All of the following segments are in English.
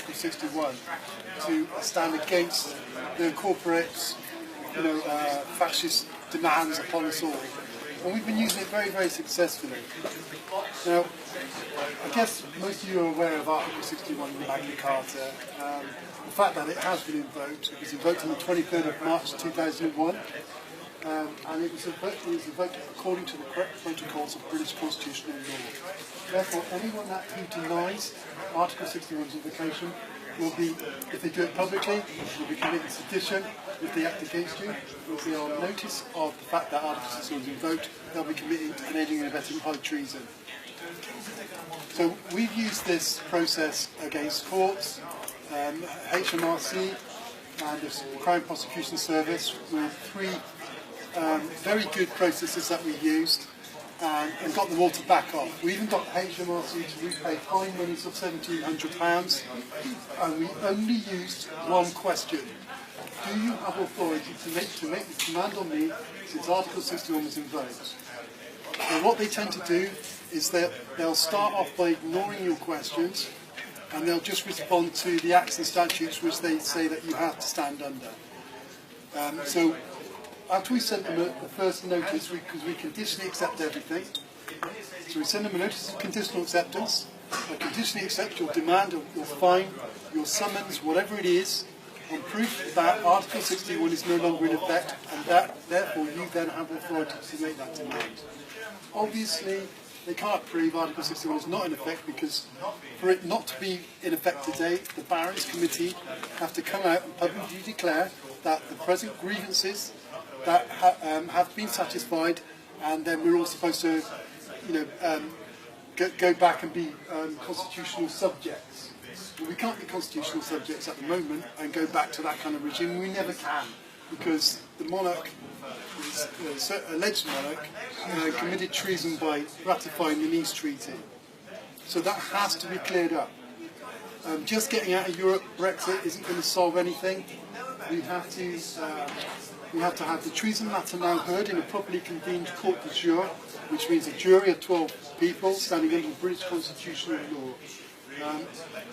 Article 61 to stand against the corporate, fascist demands upon us all. And we've been using it very, very successfully. Now, I guess most of you are aware of Article 61 in Magna Carta. The fact that it has been invoked, it was invoked on the 23rd of March 2001, and it was invoked according to the correct protocols of British constitutional law. Therefore, anyone who denies Article 61's invocation will be, if they do it publicly, will be committing sedition. If they act against you, if they are on notice of the fact that Article 61 is invoked, they'll be committing an aiding and abetting high treason. So we've used this process against courts, HMRC and the Crown Prosecution Service with three very good processes that we used and got them all to back off. We even got HMRC to repay fine monies of £1,700 and we only used one question. Do you have authority to make the command on me since Article 61 was invoked? And what they tend to do is they'll start off by ignoring your questions and they'll just respond to the acts and statutes which they say that you have to stand under. So after we sent them a first notice, because we conditionally accept everything, so we send them a notice of conditional acceptance. I conditionally accept your demand, your fine, your summons, whatever it is, on proof that Article 61 is no longer in effect and that therefore you then have authority to make that demand. Obviously, they can't prove Article 61 is not in effect because for it not to be in effect today, the Barons Committee have to come out and publicly declare that the present grievances that have been satisfied, and then we're all supposed to, go back and be constitutional subjects. Well, we can't be constitutional subjects at the moment and go back to that kind of regime. We never can, because the monarch, alleged monarch, committed treason by ratifying the Nice Treaty. So that has to be cleared up. Just getting out of Europe, Brexit, isn't going to solve anything. We have to have the treason matter now heard in a properly convened court de jure, which means a jury of 12 people standing under the British constitutional law.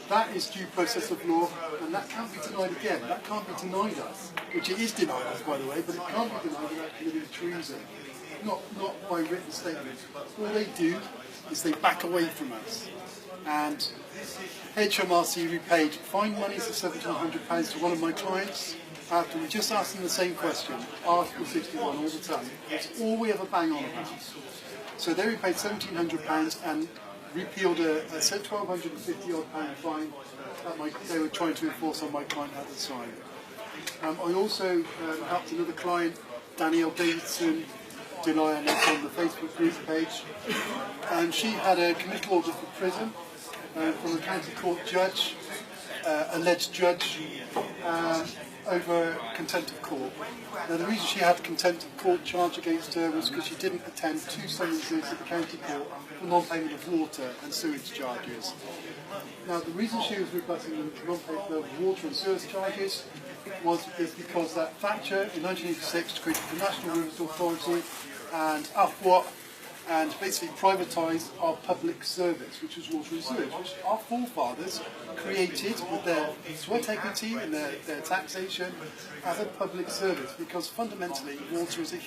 That is due process of law, and that can't be denied again. That can't be denied us, which it is denied us, by the way, but it can't be denied without committing treason, not by written statement. All they do is they back away from us. And HMRC repaid fine monies of £1,700 to one of my clients after we just asked them the same question, Article 61 all the time. That's all we ever bang on about. So they repaid £1,700 and repealed a £1,250 odd fine that they were trying to enforce on my client at the time. I also helped another client, Danielle Davidson, deny on the Facebook group page, and she had a committal order for prison from a county court judge, alleged judge, over contempt of court. Now the reason she had contempt of court charge against her was because she didn't attend 2 summonses at the county court for non-payment of water and sewage charges. Now the reason she was rebutting the non-payment of water and sewage charges is because that Thatcher in 1986 created the National Rivers Authority and Afwat and basically privatised our public service, which was water and sewage, which our forefathers created with their sweat equity and their taxation as a public service, because fundamentally water is a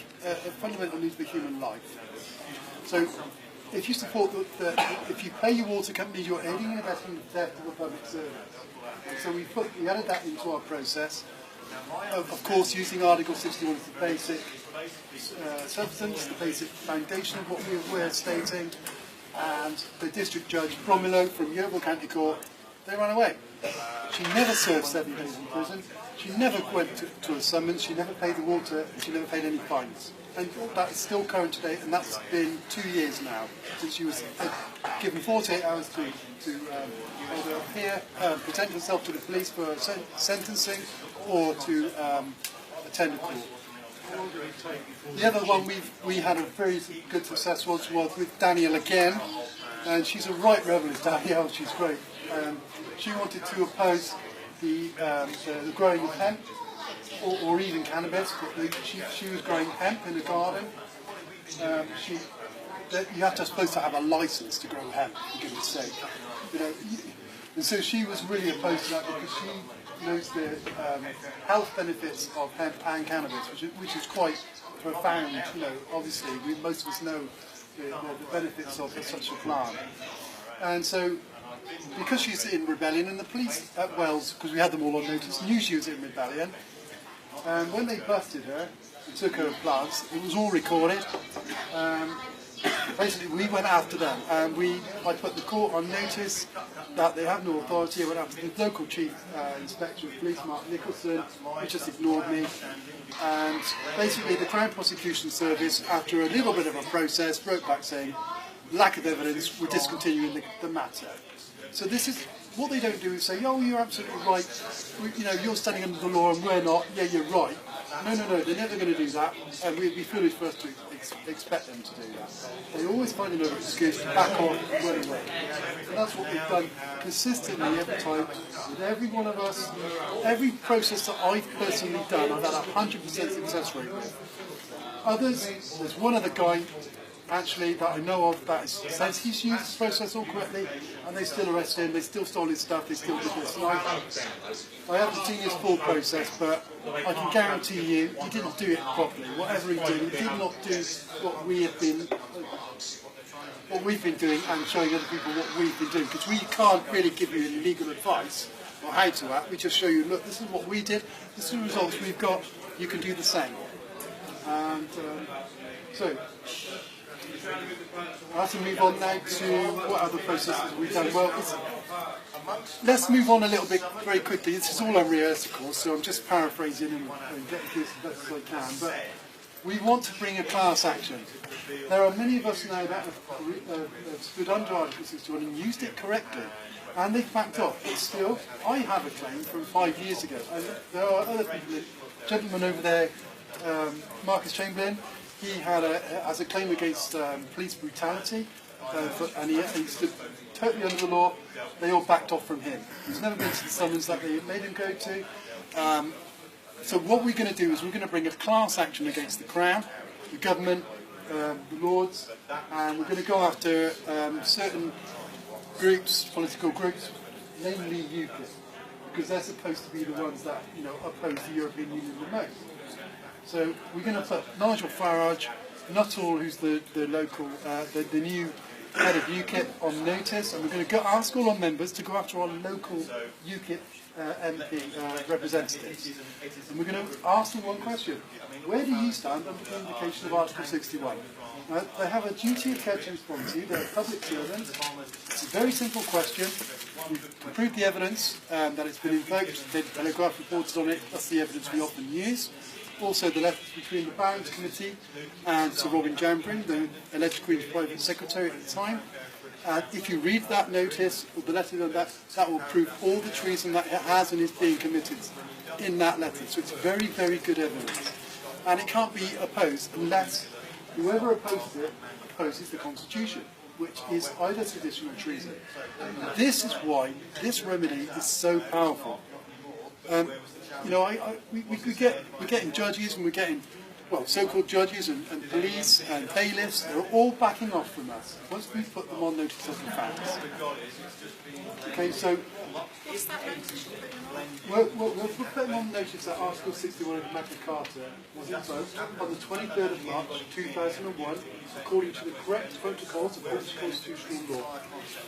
fundamental need for human life. So if you support if you pay your water companies, you're aiding and abetting the theft of a public service. And so we added that into our process. Of course, using Article 61 as the basic substance, the basic foundation of what we're stating, and the district judge, Bromilo from Yeovil County Court, they ran away. She never served 7 days in prison, she never went to a summons, she never paid the water, and she never paid any fines. And that is still current today, and that's been 2 years now, since she was given 48 hours to either appear, present herself to the police for sentencing, or to attend a court. The other one we had a very good success was with Danielle again, and she's a right rebel, Danielle, she's great. She wanted to oppose the growing of hemp, or even cannabis, but she was growing hemp in the garden. You have to supposed to have a license to grow hemp, for goodness sake. And so she was really opposed to that because she knows the health benefits of hemp and cannabis, which is quite profound. You know, obviously, most of us know the benefits of such a plant. And so, because she's in rebellion, and the police at Wells, because we had them all on notice, knew she was in rebellion, and when they busted her and took her plants, it was all recorded. Basically, we went after them, and I put the court on notice that they have no authority. I went after the local chief inspector of police, Mark Nicholson, who just ignored me. And basically, the Crown Prosecution Service, after a little bit of a process, wrote back saying, lack of evidence, we're discontinuing the matter. So this is what they don't do is say, oh, you're absolutely right. You know, you're standing under the law and we're not. Yeah, you're right. No, they're never going to do that, and we'd be foolish for us to expect them to do that. They always find another excuse to back off and run away. And that's what we've done consistently every time with every one of us. Every process that I've personally done, I've had a 100% success rate with. Others, there's one other guy actually that I know of that says he's used this process all correctly, and they still arrested him, they still stole his stuff, they still did this. And I haven't seen his full process, but I can guarantee you he didn't do it properly. Whatever he did not do what we've been doing and showing other people what we've been doing, because we can't really give you any legal advice or how to act. We just show you, look, this is what we did, this is the results we've got, you can do the same. And so I have to move on now to what other processes we've done. Well, let's move on a little bit very quickly. This is all unrehearsed, of course, so I'm just paraphrasing and getting through this as best as I can. But we want to bring a class action. There are many of us now that have stood under Article 61 and used it correctly, and they've backed off. But still, I have a claim from 5 years ago. And there are other people, gentleman over there, Marcus Chamberlain, he has a claim against police brutality, and he stood totally under the law. They all backed off from him. He's never been to the summons that they made him go to. So what we're going to do is we're going to bring a class action against the Crown, the government, the Lords, and we're going to go after certain groups, political groups, namely UKIP, because they're supposed to be the ones that oppose the European Union the most. So we're going to put Nigel Farage, Nuttall, who's the local, the new head of UKIP, on notice, and we're going to ask all our members to go after our local UKIP MP representatives. And we're going to ask them one question: where do you stand under the invocation of Article 61? They have a duty of care to respond to. They're public servants. It's a very simple question. We've proved the evidence that it's been invoked. The Telegraph reported on it. That's the evidence we often use. Also the letters between the Barons Committee and Sir Robin Jambrin, the alleged Queen's private secretary at the time. If you read that notice, or the letter of that will prove all the treason that it has and is being committed in that letter. So it's very, very good evidence. And it can't be opposed unless whoever opposes it opposes the Constitution, which is either sedition or treason. And this is why this remedy is so powerful. We're getting judges, and we're getting, so-called judges and police and bailiffs. They're all backing off from us once we put them on notice of the facts. Okay, so we'll put them on notice that Article 61 of Magna Carta was invoked on the 23rd of March 2001, according to the correct protocols of British constitutional law.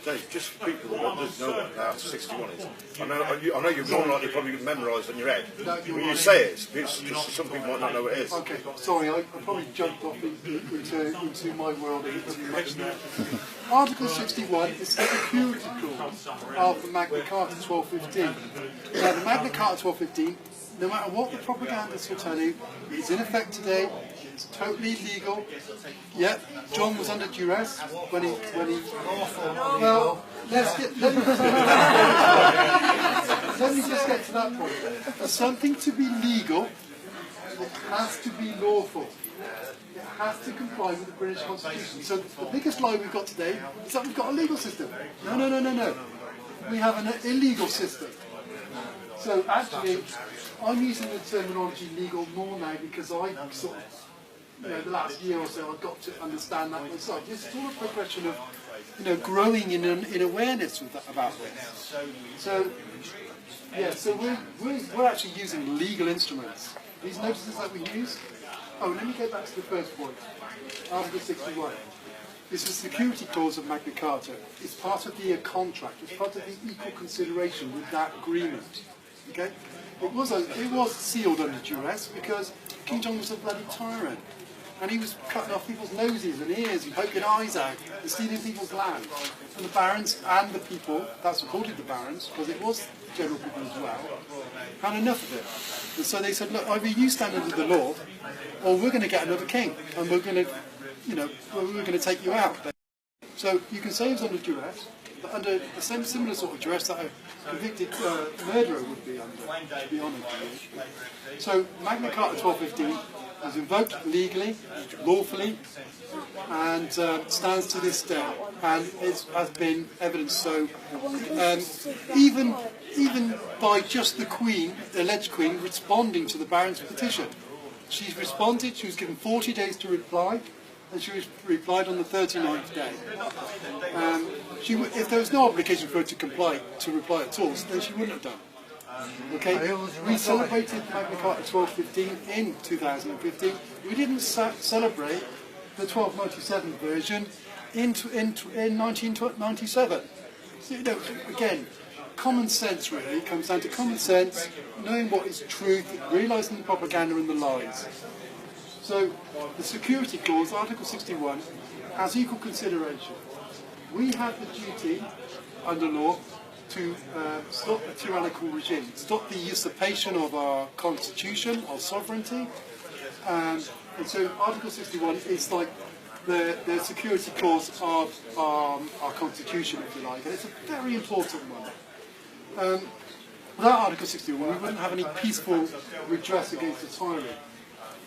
Dave, just for people that don't know what Article 61 is, I know you're more likely probably memorised on your head. When you say it, it's just some people might not know what it is. Okay, sorry, I probably jumped off into my world and it doesn't much there. Article 61 is the security clause of the Magna Carta 1215. Now, the Magna Carta 1215, no matter what the propagandists will tell you, it's in effect today. It's totally legal. Yep, John was under duress when he. Well, let me just get to that point. For something to be legal, it has to be lawful. It has to comply with the British Constitution. So the biggest lie we've got today is that we've got a legal system. No. We have an illegal system. So actually, I'm using the terminology legal more now because I sort of, the last year or so, I've got to understand that myself. It's all a progression of growing in awareness about this. So, yeah, so we're actually using legal instruments. These notices that we use. Oh, let me go back to the first point. Article 61. It's the security clause of Magna Carta. It's part of the contract. It's part of the equal consideration with that agreement. Okay? It was sealed under duress because King John was a bloody tyrant. And he was cutting off people's noses and ears and poking eyes out and stealing people's land. And the barons and the people that supported the barons, because it was general people as well, had enough of it. And so they said, look, either you stand under the law, or we're going to get another king, and we're going to, we're going to take you out. So you can say he was under duress, but under the same similar sort of duress that a convicted murderer would be under, to be honest with you. So Magna Carta 1215 was invoked legally, lawfully, and stands to this day, and it has been evidenced so, even by just the Queen, the alleged Queen, responding to the Baron's petition. She's responded, she was given 40 days to reply, and she replied on the 39th day. If there was no obligation for her to reply at all, then she wouldn't have done. Okay, we celebrated Magna Carta 1215 in 2015. We didn't celebrate the 1297 version in 1997. So, again, common sense really comes down to common sense, knowing what is truth, realising the propaganda and the lies. So the security clause, Article 61, has equal consideration. We have the duty under law to stop the tyrannical regime, stop the usurpation of our constitution, our sovereignty. And so Article 61 is like the security clause of our constitution, if you like, and it's a very important one. Without Article 61, we wouldn't have any peaceful redress against a tyrant.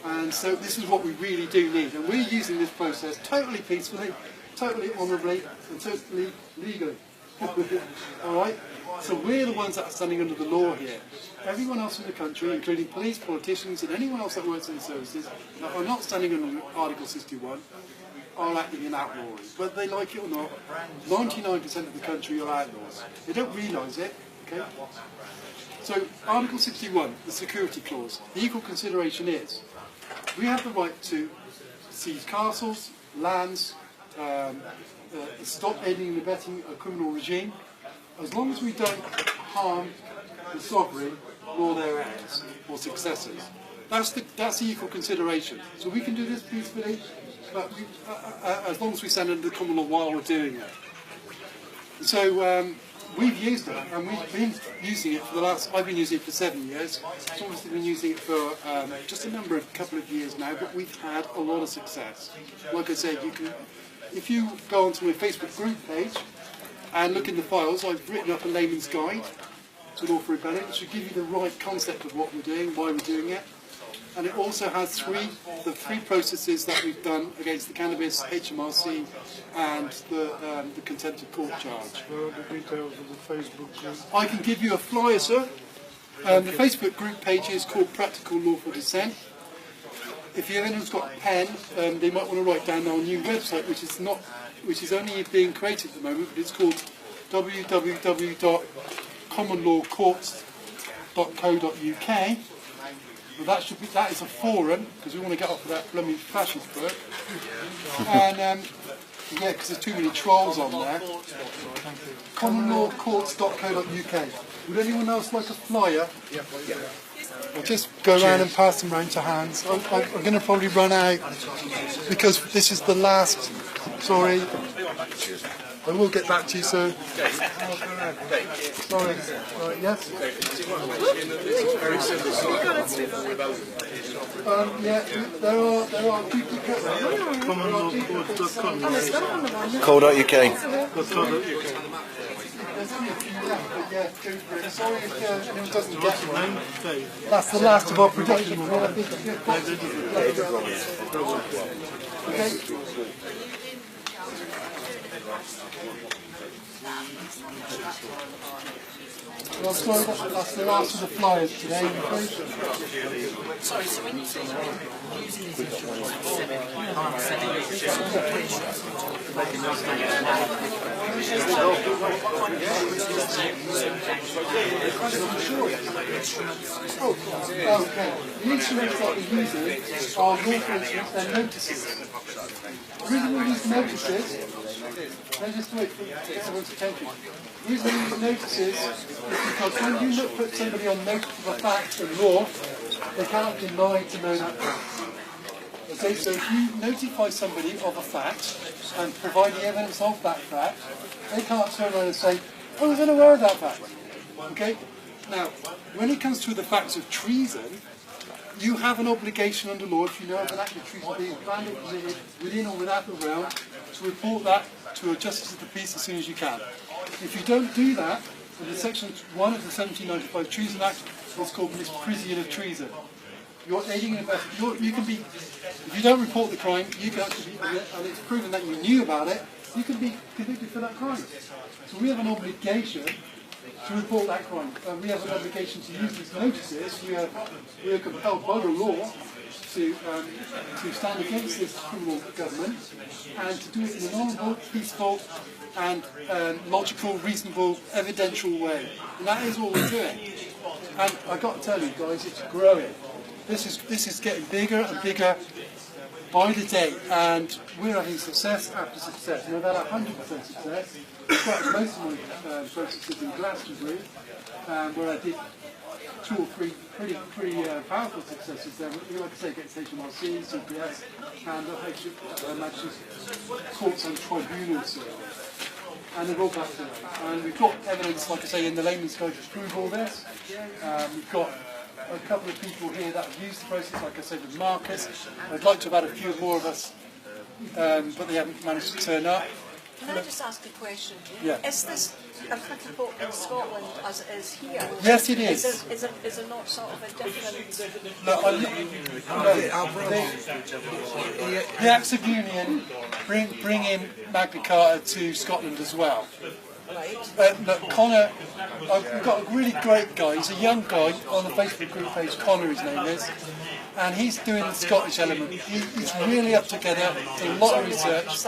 And so this is what we really do need. And we're using this process totally peacefully, totally honourably, and totally legally. Alright? So we're the ones that are standing under the law here. Everyone else in the country, including police, politicians, and anyone else that works in the services, that are not standing under Article 61, are acting in outlawry. Whether they like it or not, 99% of the country are outlaws. They don't realise it, okay? So Article 61, the security clause, the equal consideration is, we have the right to seize castles, lands, stop aiding and abetting a criminal regime, as long as we don't harm the sovereign nor their heirs or successors. That's the equal consideration. So we can do this peacefully, but as long as we stand under the common law while we're doing it. So we've used it, and we've been using it for the last, I've been using it for 7 years. I've obviously been using it for just a couple of years now, but we've had a lot of success. Like I said, if you go onto my Facebook group page and look in the files, I've written up a layman's guide to law for rebellion, which should give you the right concept of what we're doing, why we're doing it. And it also has the three processes that we've done against the cannabis, HMRC, and the contempt of court charge. What are the details of the Facebook group? I can give you a flyer, sir. The Facebook group page is called Practical Lawful Dissent. If anyone's got a pen, they might want to write down our new website, which is only being created at the moment, but it's called www.commonlawcourts.co.uk. Well, that is a forum, because we want to get off of that blooming fascist book. And yeah, because there's too many trolls on there. Commonlawcourts.co.uk. Would anyone else like a flyer? I'll just go around and pass them round to hands. I'm going to probably run out because this is the last. Sorry. I will get back to you, sir. Sorry. Right, yes? Yeah, there are duplicates. Co.uk. There's only a few left, but yeah, go for it. Sorry if anyone doesn't get one. That's the last of our production. Okay. Well, sorry, that's the last of the flyers today, I'm afraid. Sorry, so when you say using this Oh, okay. The instruments that we're using are lawful instruments, they're notices. The reason we use notices, let's just wait for everyone's attention. The reason we use notices is because when you put somebody on notice of a fact in law, they cannot deny to know that fact. Okay, so if you notify somebody of a fact and provide the evidence of that fact, they can't turn around and say, oh, I was unaware of that fact. Okay? Now, when it comes to the facts of treason, you have an obligation under law, if you know of an act of treason being planned or committed within or without the realm, to report that to a justice of the peace as soon as you can. If you don't do that, under Section 1 of the 1795 Treason Act, what's called misprision of treason. You're aiding and abetting. You can be, if you don't report the crime, you can actually be, and it's proven that you knew about it, you can be convicted for that crime. So we have an obligation to report that crime. We have an obligation to use these notices. We are compelled by the law to stand against this criminal government and to do it in an honourable, peaceful and logical, reasonable, evidential way. And that is what we're doing. And I've got to tell you guys, it's growing. This is getting bigger and bigger by the day, and we're having success after success. You know, that 100% success. Quite most of my processes in Glastonbury, where I did 2 or 3 pretty powerful successes there. Like I say, against HMRC, CPS, and Her Majesty's Courts and Tribunals. And they're all back to it. And we've got evidence, like I say, in the layman's guide to prove all this. We've got a couple of people here that have used the process, like I said, with Marcus. I'd like to have had a few more of us, but they haven't managed to turn up. Can I just ask a question? Yeah. Is this applicable in Scotland as it is here? Yes, it is. Is there not sort of a different... The Acts of Union bring in Magna Carta to Scotland as well. Right. Look, Connor, we've got a really great guy. He's a young guy on the Facebook group page. Connor, his name is, and he's doing the Scottish element. He's really up together. It's a lot of research.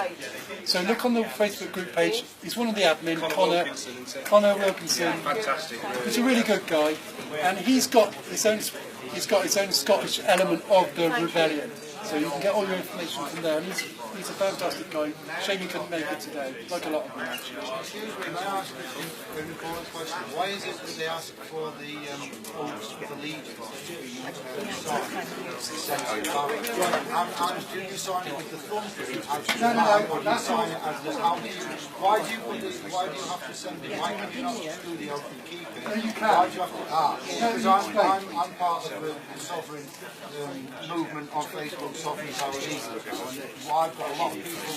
So look on the Facebook group page. He's one of the admin, Connor Wilkinson. Fantastic. He's a really good guy, and he's got his own Scottish element of the rebellion. So you can get all your information from there. And he's a fantastic guy. Shame he couldn't make it today, like a lot of them actually. Excuse me, may I ask a important question? Why is it that they ask for the oaths of allegiance to be and do you sign it with the thumb? No, you sign it as the how do you? Why do you have to send it? Why can you not do the oath and keep it? No, you can. Why do you have to? Because I'm part of the sovereign movement on Facebook. Sovereign Power Legal, and I've got a lot of people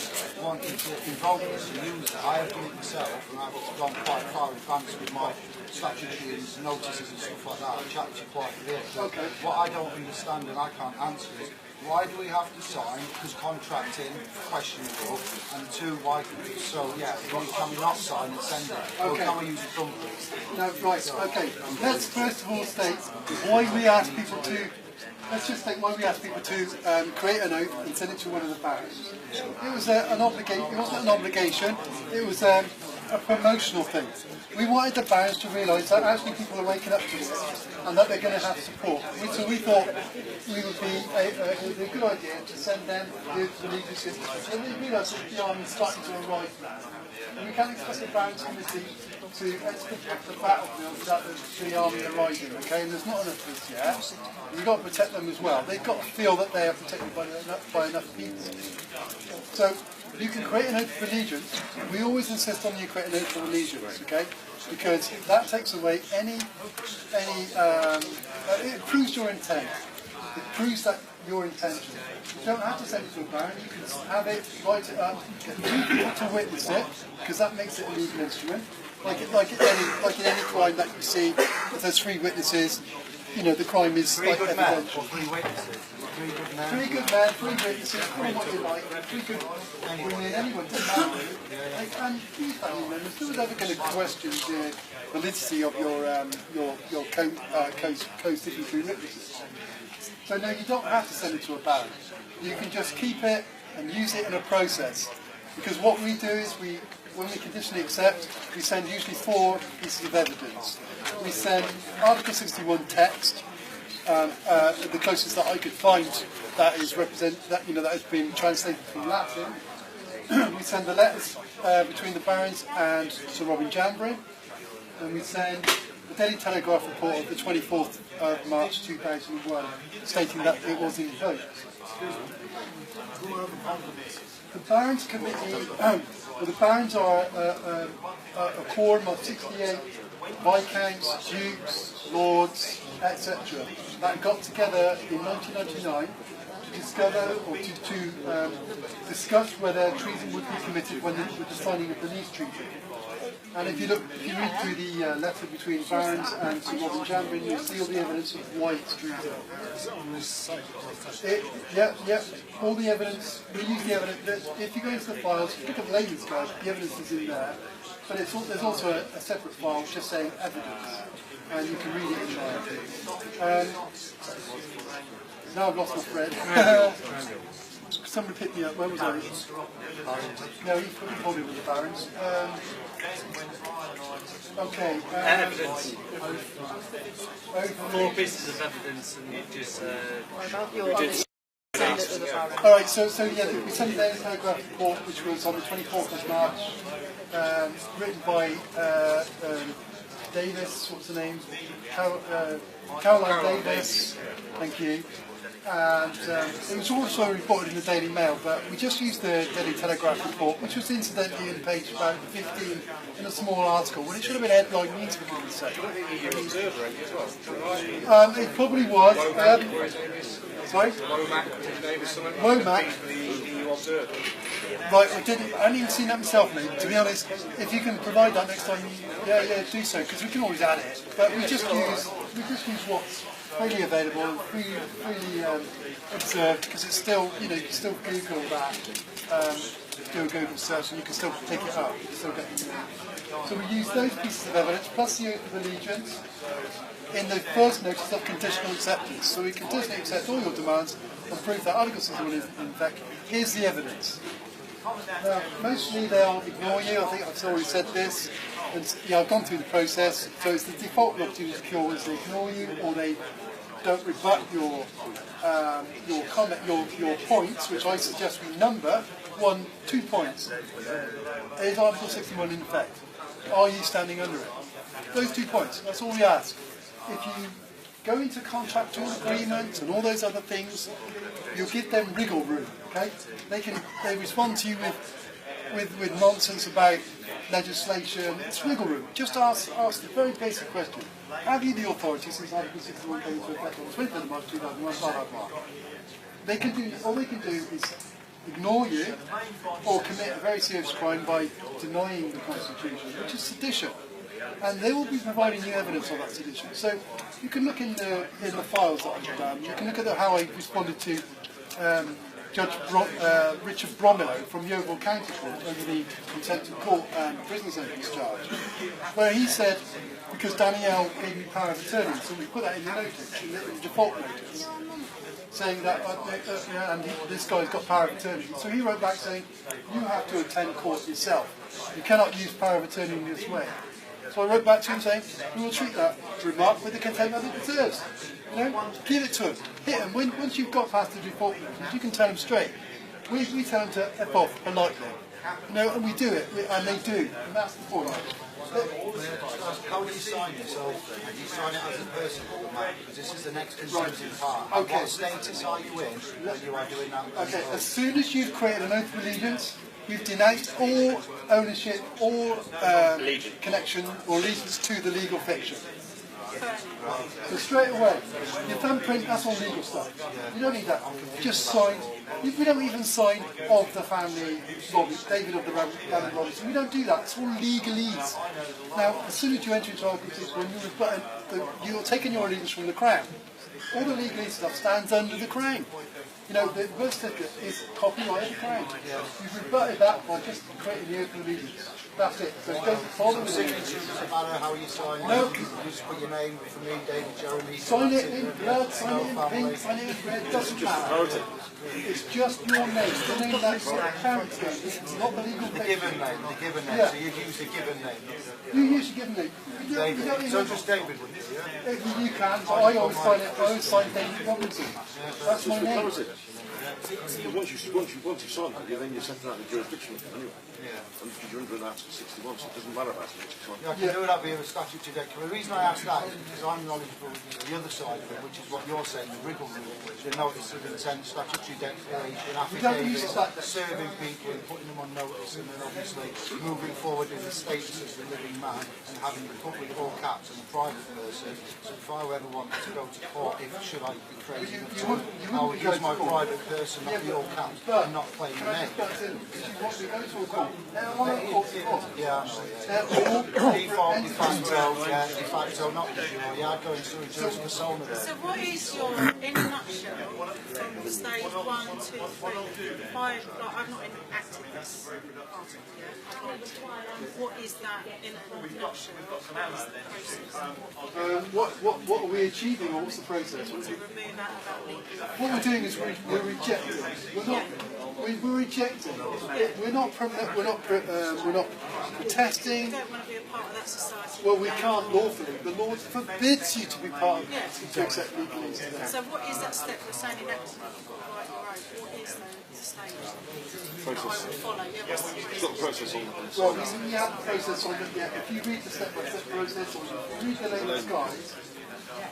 wanting to involve this and use it. I have done it myself, and I've gone quite far advanced with my statutory notices and stuff like that. I've chatted to you quite a bit. Okay. What I don't understand and I can't answer is why do we have to sign? Because contracting questionable, and 2, why? So yeah, can we not sign and send it, or can we use a thumbprint? No, right. Okay. Let's first of all state why we ask people to. Let's just think why we asked people to create an oath and send it to one of the barons. It was an obligation. It wasn't an obligation. It was a promotional thing. We wanted the barons to realise that actually people are waking up to this and that they're going to have support. So we thought it would be a good idea to send them the religious history. So they realise that the army is starting to arrive now. And we can't expect the barons committee to expect the battlefield without the army arriving, okay? And there's not enough of us yet. We've got to protect them as well. They've got to feel that they are protected by enough people. So you can create an oath of allegiance. We always insist on you create an oath of allegiance, okay? Because that takes away any it proves your intent. It proves that your intention. You don't have to send it to a baron. You can have it, write it up, get 2 people to witness it, because that makes it a legal instrument. Like in any crime that you see, if there's 3 witnesses, you know, the crime is Three like good men evidential. or three witnesses? Three good men. Three good men, three witnesses, call them what you like, three good women, anyone doesn't matter. And these family members, who was ever going to question the validity of your co-signatory witnesses? So no, you don't have to send it to a baron. You can just keep it and use it in a process. Because what we do is when we conditionally accept, we send usually 4 pieces of evidence. We send Article 61 text, the closest that I could find that is that has been translated from Latin. We send the letters between the barons and Sir Robin Jambrin, and we send the Daily Telegraph report of the 24th of March 2001, stating that it was invoked. The Barons Committee, the Barons are a quorum of 68 Viscounts, Dukes, Lords, etc. that got together in 1999 to discover or to discuss whether treason would be committed with the signing of the Nice Treaty. And if you read through the letter between Barons and Sir Robin Jambrin, you'll see all the evidence of why it's treason. All the evidence, we use the evidence, if you go into the files, if you look at the layman's guide, the evidence is in there, but there's also a separate file just saying evidence, and you can read it in there. Now I've lost my thread. Somebody picked me up, where was I? No, he told me it was the Barons. Okay. Evidence. 4 pieces of evidence and just... Alright, so yeah, we sent the Daily Telegraph report, which was on the 24th of March, written by Davis, what's her name? Caroline Davis, thank you. And it was also reported in the Daily Mail, but we just used the Daily Telegraph report, which was incidentally in page about 15 in a small article, when it should have been headline news, for goodness sake. It probably was. Sorry? Womack. Right, I hadn't even seen that myself, mate. To be honest, if you can provide that next time, yeah, do so, because we can always add it. But we just use what's freely available and freely observed, because it's still, you can still Google that, do a Google search, and you can still pick it up. You can still get it. So we use those pieces of evidence plus the oath of allegiance in the first notice of conditional acceptance. So we conditionally accept all your demands and prove that Article 61 is in fact. Here's the evidence. Now, mostly they'll ignore you. I think I've already said this. And, I've gone through the process. So it's the default not to cure is they ignore you or they don't rebut your comment, your points, which I suggest we number 2 points. Is Article 61 in effect? Are you standing under it? Those 2 points. That's all we ask. If you go into contractual agreements and all those other things, you give them wriggle room. Okay? They respond to you with nonsense about legislation. It's wiggle room. Just ask the very basic question. Have you the authority since Article 61 came into effect on the 20th of March 2001, blah, blah, blah. All they can do is ignore you or commit a very serious crime by denying the Constitution, which is sedition. And they will be providing you evidence of that sedition. So you can look in the files that I've done. You can look at how I responded to Judge Richard Bromillow from Yeovil County Court over the contempt of court and prison sentence charge, where he said, because Danielle gave me power of attorney, so we put that in the notice, in the default notice, saying that this guy's got power of attorney. So he wrote back saying, you have to attend court yourself. You cannot use power of attorney in this way. So I wrote back to him saying, we will treat that remark with the contempt that it deserves. Give it to him. Hit him. Once you've got past the default notice, you can tell him straight. We tell them to F off politely. And we do it, and they do. And that's the point. How do you sign this oath? Do you sign it as a person or the man? Because this is the next consenting part. Okay. What status are you in when you are doing that? Okay, as soon as you've created an oath of allegiance, you've denounced all ownership, all connection or allegiance to the legal fiction. So straight away, your thumbprint, that's all legal stuff. You don't need that. Just sign. We don't even sign of the family, David of the family Robinson. We don't do that. It's all legalese. Now, as soon as you enter into Article 61, you rebut you're taking your allegiance from the Crown. All the legalese stuff stands under the Crown. You know, the birth certificate is copyright of the Crown. You've rebutted that by just creating the open allegiance. That's it. So don't follow the Signatures, doesn't matter how you sign it. No. You just put your name for me, David Jeremy. Sign it in blood, sign it in pink, sign it in red, doesn't matter. It's just your name. The name that's character. It's not the legal The given name, the given name. Yeah. So you'd use the given name. You use your given name. You don't David. even- So just David would you? Yeah? You can, but I always sign David Robinson. That's my name. Once you sign that, then you're setting out the jurisdiction of it anyway. And because you're under an Article 61, so it doesn't matter about it. Yeah, I can do that via a statute today. The reason I ask that is because I'm knowledgeable of the other side of it, which is what you're saying, the wriggle rule, the notice of intent, statutory declaration, affidavit, serving people and putting them on notice, and then obviously moving forward in the status as a living man and having the public all caps and the private person. So if I ever wanted to go to court, should I be crazy enough to, I would use my private person, not the all caps, and not claim the name. Yeah, default, de facto, not de jure. Yeah, I'd go into a juris persona there. So what is your, in a nutshell, from stage 1, 2, 3, 5, like I've not enacted this article yet, what is that in a nutshell? What is the process? What are we achieving, or what's the process? To remove out of that legal. What we're doing is we're rejecting. We're rejecting. We're not protesting. You don't want to be a part of that society. Well, we can't lawfully. The law forbids you to be part of it, to accept legalese today. So what is that step that's saying enacted? You've got to write your own. What is the stage that I would follow? Yeah, what's the It's got the process on it. Well, you have the process on it yet. If you read the step-by-step process, or if you read the Layman's Guide,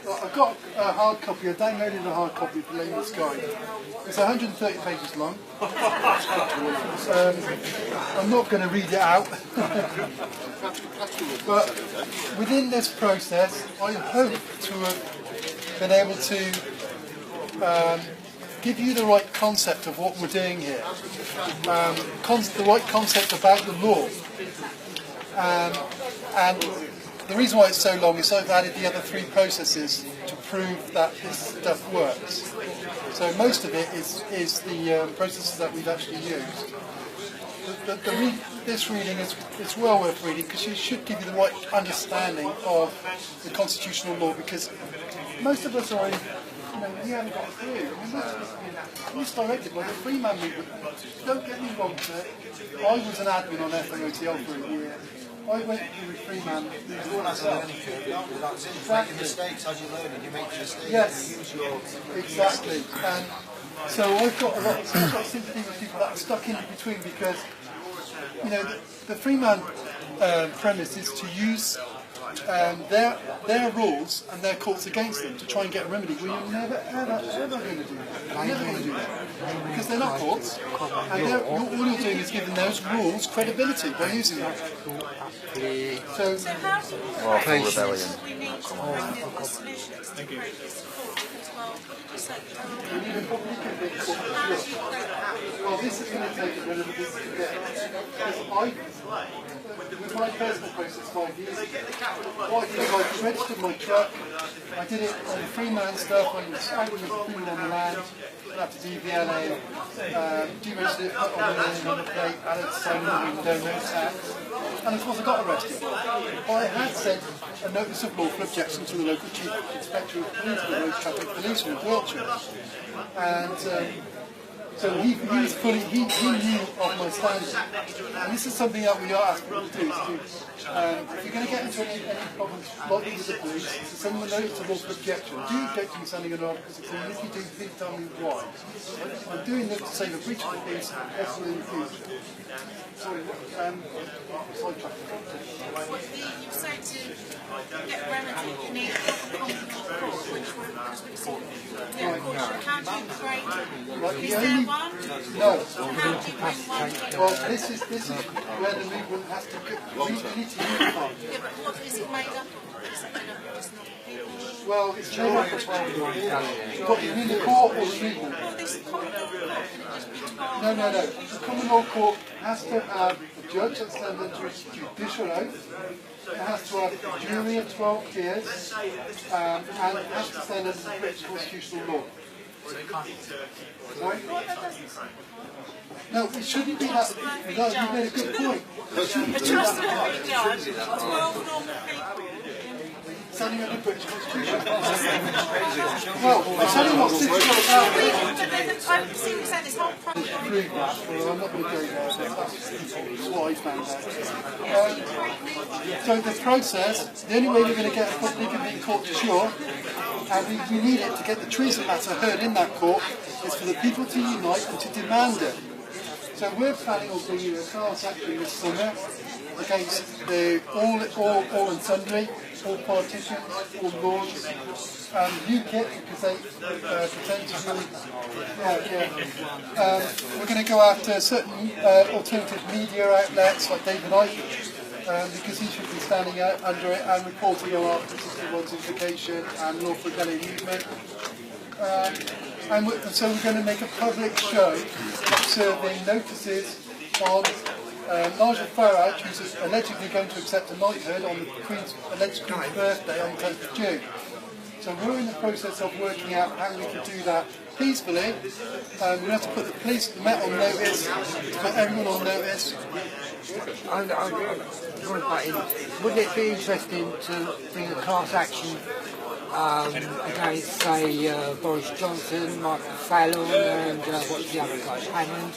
well, I've got a hard copy. I downloaded a hard copy of the Layman's Guide. It's 130 pages long. I'm not going to read it out. But within this process, I hope to have been able to give you the right concept of what we're doing here. The right concept about the law. And the reason why it's so long is I've added the other 3 processes to prove that this stuff works. So most of it is the processes that we've actually used. This reading is well worth reading because it should give you the right understanding of the constitutional law, because most of us are, we haven't got a clue. I mean, most of us have been misdirected by the Freeman movement. Don't get me wrong, sir. I was an admin on FAOTL for a year. I went through the Freeman. Everyone has a learning curve, don't they? That's it. Making mistakes as you're learning, you make mistakes. Yes, you use your exactly. And so I've got a lot of sympathy with people that are stuck in between, because the Freeman premise is to use their rules and their courts against them to try and get a remedy. Well, you're never ever going to do that. You're never going to do that, because they're not courts, and all you're doing is giving those rules credibility by using them. So how do we need to bring a solution to the previous court? Well, this is going to take a relatively because with my personal process 5 years ago, what I did is I registered my truck, I did it on the Freeman stuff, I was out with the Freeman on the land, had to DVLA, deregistered it, put on the plate, added sign in the window, no tax, and of course I got arrested. I had sent a notice of lawful objection to the local chief inspector of police, the road traffic policeman of Wiltshire, and so he was fully, he knew of my standing. And this is something that we are asking people to do. If you're going to get into any problems like with the police, is to send them a notice of lawful objection. Do you object to me sending an article 16? If you do, please tell me why. I'm doing this to save a breach of the peace, absolutely please. Sorry, sidetracked. You say to get remedy, you need a proper competent court, which would, because we've seen, how do you create, is there one? No. How do you bring one together? Well, this is where the movement has to go. We need to unify. Yeah, but what is it made up of? Is it made up of just normal people? Well, it's never what you mean the court or the people? No. The common law court has to have a judge that's stands under judicial oath. It has to have a jury of 12 peers, and it has to stand under the British constitutional law. Sorry? No, it shouldn't be that. No, you made a good point. It shouldn't be that. 12 normal people. Standing under the British Constitution. Well, I'll tell you what, since you're I've seen this whole process. prove that, well, I'm not going to go there, but that's what I found out. So the process, the only way we're going to get a public convened court to shore, and we need it to get the treason matter heard in that court, is for the people to unite and to demand it. So we're planning on bringing a class action this summer against the all and sundry, all politicians, all laws, UKIP, because they pretend to be, we're going to go after certain alternative media outlets like David Icke, because he should be standing out under it and reporting on Article 61's implication and lawful rebellion movement. So we're going to make a public show serving notices on Nigel Farage, who's allegedly going to accept a knighthood on the alleged Queen's birthday on the 10th of June. So we're in the process of working out how we can do that peacefully. We have to put the police, the Met on notice, to put everyone on notice. Wouldn't it be interesting to bring a class action against, say, Boris Johnson, Michael Fallon, and what's the other guy, Hammond?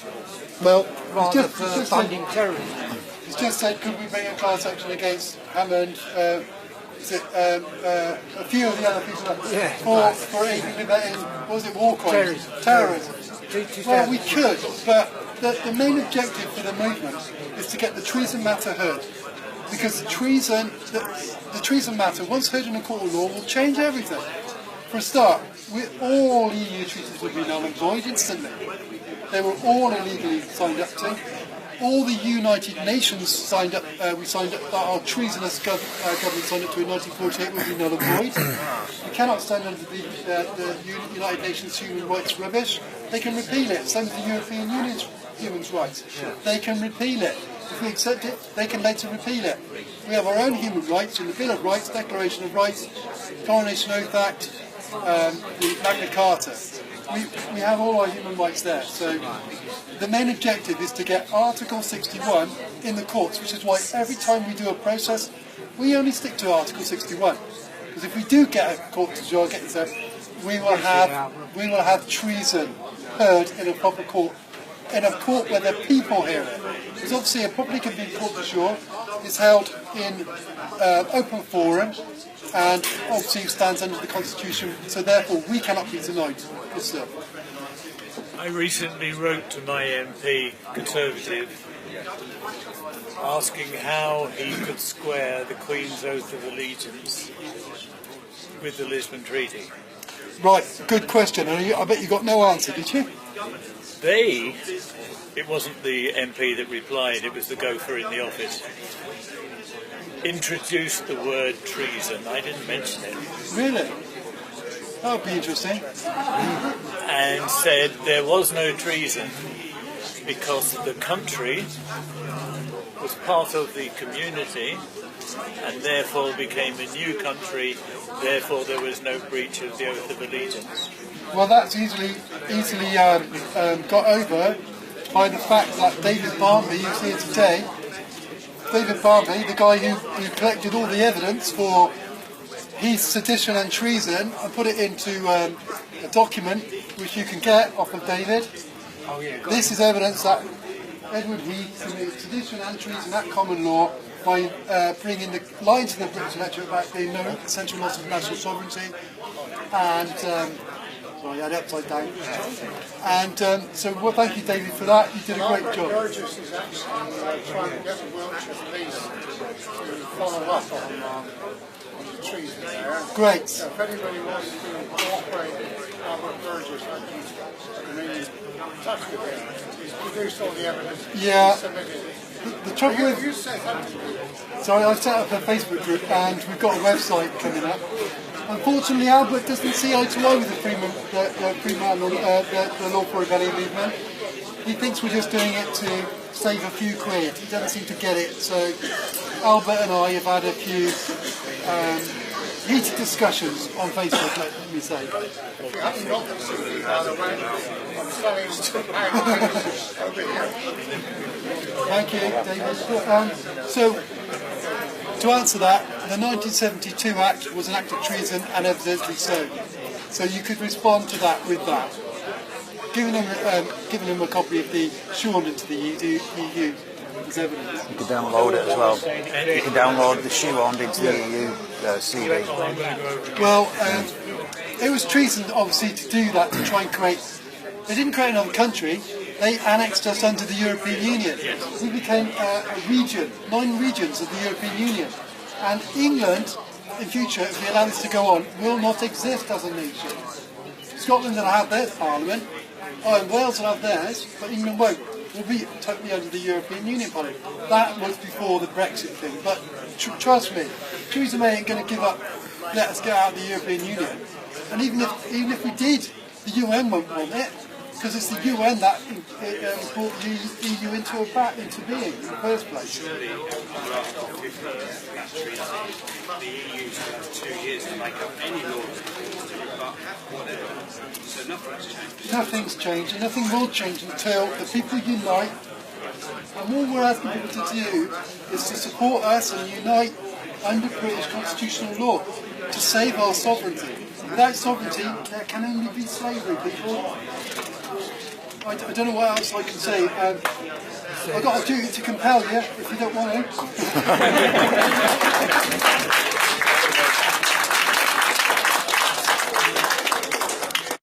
Well, rather for funding terrorism. He's just said, could we bring a class action against Hammond? A few of the other people for aiding and abetting, what was it, war crimes? Terrorism. Well, we could, but the main objective for the movement is to get the treason matter heard. Because the treason matter, once heard in a court of law, will change everything. For a start, all EU treaties would be null and void instantly. They were all illegally signed up to. All the United Nations signed up, our treasonous government signed up to in 1948 would be null and void. We cannot stand under the United Nations human rights rubbish. They can repeal it. Same as the European Union's human rights. They can repeal it. If we accept it, they can later repeal it. We have our own human rights in the Bill of Rights, Declaration of Rights, Coronation Oath Act, the Magna Carta. We have all our human rights there. So the main objective is to get Article 61 in the courts, which is why every time we do a process, we only stick to Article 61. Because if we do get a court to jail, we will have treason heard in a proper court. In a court where the people hear it. Because obviously a public convened court de jour is held in open forum and obviously stands under the Constitution, so therefore we cannot be denied this stuff. I recently wrote to my MP, Conservative, asking how he could square the Queen's Oath of Allegiance with the Lisbon Treaty. Right, good question. I bet you got no answer, did you? It wasn't the MP that replied, it was the gopher in the office, introduced the word treason. I didn't mention it. Really? That would be interesting. And said there was no treason because the country was part of the community and therefore became a new country, therefore there was no breach of the Oath of Allegiance. Well, that's easily got over by the fact that David Barmby, who's here today, David Barmby, the guy who collected all the evidence for his sedition and treason and put it into a document which you can get off of David. Oh, yeah, this is evidence that Edward Heath committed sedition and treason at common law by bringing the line to the British electorate about the no essential loss of national sovereignty and sorry, I had it upside down. And so, well, thank you, David, for that. You did a great job. Burgess is actually trying to get the Wiltshire police to follow up on the treason there. Great. So if anybody wants to cooperate with Albert Burgess, I can remain in touch with him. He's produced all the evidence. Yeah. Submitted. The trouble with... So I've set up a Facebook group and we've got a website coming up. Unfortunately, Albert doesn't see eye to eye with the Law for Rebellion movement. He thinks we're just doing it to save a few quid. He doesn't seem to get it. So Albert and I have had a few heated discussions on Facebook, let me say. Thank you, David. So, to answer that, the 1972 Act was an act of treason, and evidently so. So you could respond to that with that. Giving them a copy of the Sean into the EU as evidence. You can download it as well. You can download the shoehorned into the EU CD. Well, it was treason, obviously, to do that, to try and create... They didn't create another country, they annexed us under the European Union. We became a region, 9 regions of the European Union. And England, in future, if we allow this to go on, will not exist as a nation. Scotland will have their parliament, and Wales will have theirs, but England won't. We'll be totally under the European Union parliament. That was before the Brexit thing. But trust me, Theresa May ain't going to give up, let us get out of the European Union. And even if we did, the UN won't want it, because it's the UN that brought the EU into being in the first place. The EU still has 2 years to make up any law, whatever. So nothing's changed. Nothing's changed, and nothing will change until the people unite. And all we're asking people to do is to support us and unite under British constitutional law to save our sovereignty. Without sovereignty, there can only be slavery, people. I don't know what else I can say. I've got a duty to compel you if you don't want to.